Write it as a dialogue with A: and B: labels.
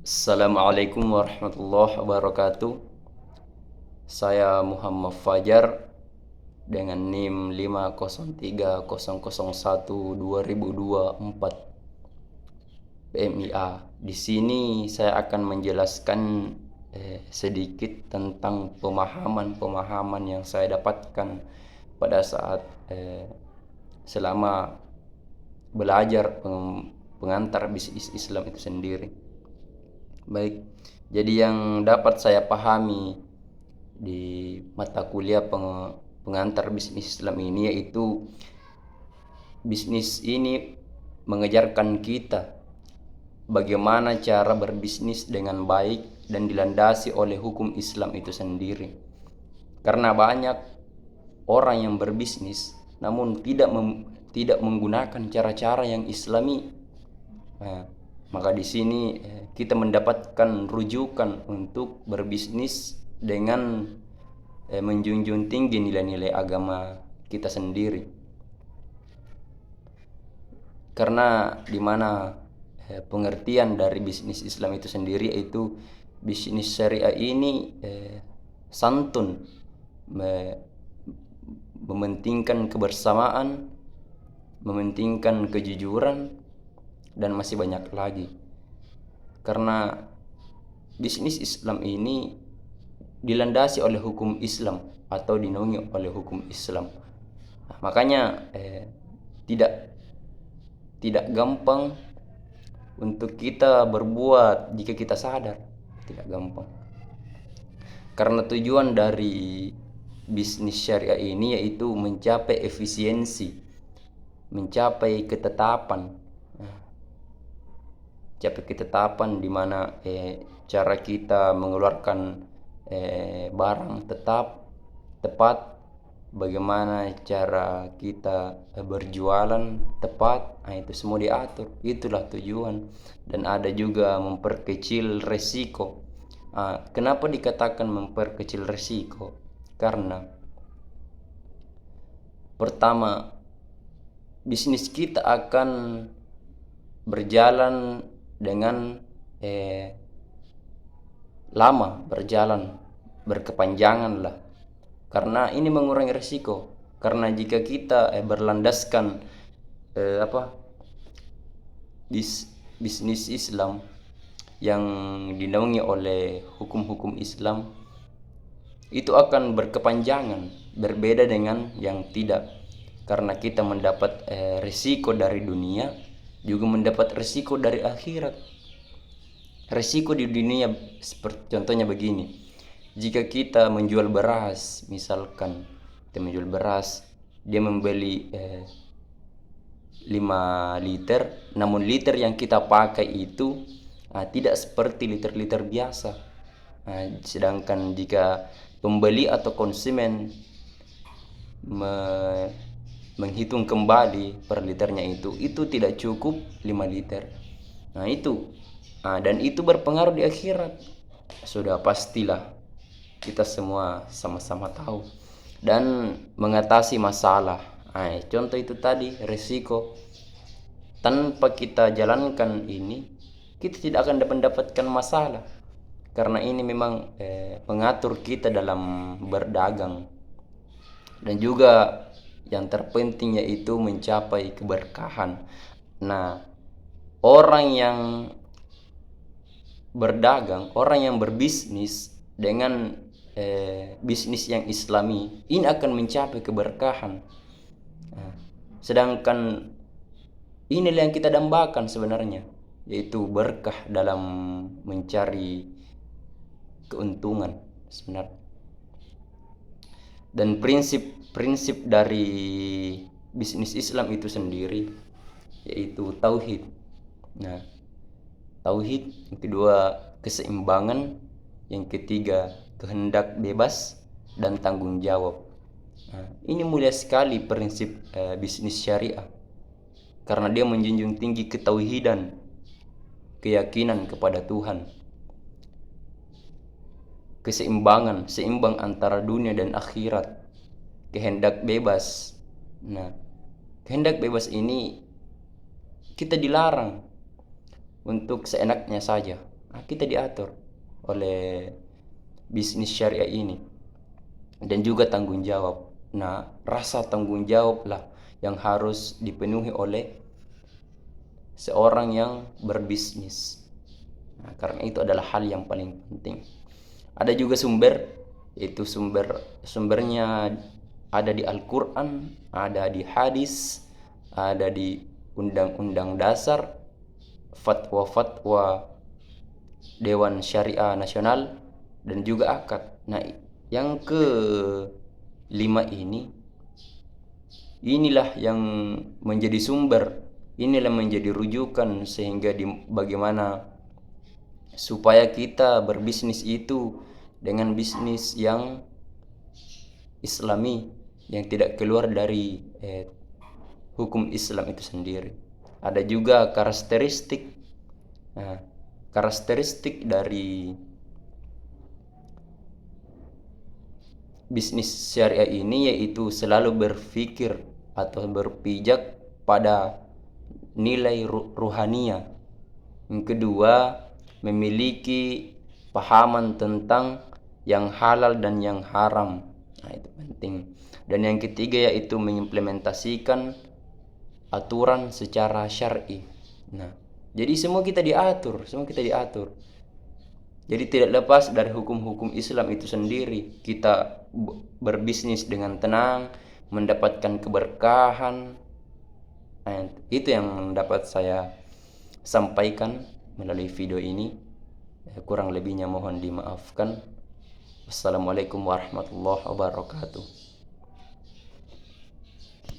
A: Assalamualaikum warahmatullahi wabarakatuh. Saya Muhammad Fajar dengan NIM 50300012024 PMIA. Di sini saya akan menjelaskan sedikit tentang pemahaman yang saya dapatkan pada saat selama belajar pengantar bisnis Islam itu sendiri. Baik, jadi yang dapat saya pahami di mata kuliah pengantar bisnis Islam ini yaitu bisnis ini mengajarkan kita bagaimana cara berbisnis dengan baik dan dilandasi oleh hukum Islam itu sendiri. Karena banyak orang yang berbisnis namun tidak menggunakan cara-cara yang Islami. Maka di sini kita mendapatkan rujukan untuk berbisnis dengan menjunjung tinggi nilai-nilai agama kita sendiri. Karena di mana pengertian dari bisnis Islam itu sendiri yaitu bisnis syariah ini santun, mementingkan kebersamaan, mementingkan kejujuran, dan masih banyak lagi. Karena bisnis Islam ini dilandasi oleh hukum Islam atau dinaungi oleh hukum Islam. Makanya tidak gampang untuk kita berbuat jika kita sadar, tidak gampang. Karena tujuan dari bisnis syariah ini yaitu mencapai efisiensi, mencapai ketetapan. Di mana cara kita mengeluarkan barang tepat, bagaimana cara kita berjualan tepat, itu semua diatur. Itulah tujuan. Dan ada juga memperkecil resiko. Kenapa dikatakan memperkecil resiko? Karena pertama, bisnis kita akan berjalan dengan lama, berkepanjangan lah. Karena ini mengurangi risiko. Karena jika kita berlandaskan bisnis Islam yang dinaungi oleh hukum-hukum Islam, itu akan berkepanjangan, berbeda dengan yang tidak. Karena kita mendapat risiko dari dunia, juga mendapat risiko dari akhirat. Risiko di dunia seperti contohnya begini. Jika kita menjual beras, misalkan kita menjual beras, dia membeli 5 liter, namun liter yang kita pakai itu tidak seperti liter-liter biasa. Sedangkan jika pembeli atau konsumen menghitung kembali per liternya itu tidak cukup 5 liter. Dan itu berpengaruh di akhirat. Sudah pastilah kita semua sama-sama tahu. Dan mengatasi masalah. Contoh itu tadi, resiko. Tanpa kita jalankan ini, kita tidak akan mendapatkan masalah. Karena ini memang mengatur kita dalam berdagang. Dan juga yang terpenting yaitu mencapai keberkahan. Orang yang berdagang, orang yang berbisnis dengan bisnis yang Islami, ini akan mencapai keberkahan. Sedangkan inilah yang kita dambakan sebenarnya, yaitu berkah dalam mencari keuntungan sebenarnya. Dan prinsip dari bisnis Islam itu sendiri yaitu tauhid. Tauhid, yang kedua keseimbangan, yang ketiga kehendak bebas dan tanggung jawab. Ini mulia sekali prinsip bisnis syariah, karena dia menjunjung tinggi ketauhidan, keyakinan kepada Tuhan, seimbang antara dunia dan akhirat, kehendak bebas. Kehendak bebas ini kita dilarang untuk seenaknya saja. kita diatur oleh bisnis syariah ini, dan juga tanggung jawab. Nah, rasa tanggung jawab lah yang harus dipenuhi oleh seorang yang berbisnis. Nah, karena itu adalah hal yang paling penting. Ada juga sumber, yaitu sumbernya ada di Al-Quran, ada di hadis, ada di Undang-Undang Dasar, fatwa-fatwa Dewan Syariah Nasional, dan juga akad. Nah, yang kelima inilah yang menjadi sumber, inilah menjadi rujukan sehingga bagaimana supaya kita berbisnis itu dengan bisnis yang islami, yang tidak keluar dari hukum Islam itu sendiri. Ada juga karakteristik dari bisnis syariah ini, yaitu selalu berpikir atau berpijak pada nilai ruhania. Yang kedua, memiliki pahaman tentang yang halal dan yang haram. Nah, itu penting. Dan yang ketiga yaitu mengimplementasikan aturan secara syar'i. Nah, jadi semua kita diatur. Jadi tidak lepas dari hukum-hukum Islam itu sendiri. Kita berbisnis dengan tenang, mendapatkan keberkahan. Nah, itu yang dapat saya sampaikan melalui video ini. Kurang lebihnya mohon dimaafkan. Wassalamualaikum warahmatullahi wabarakatuh.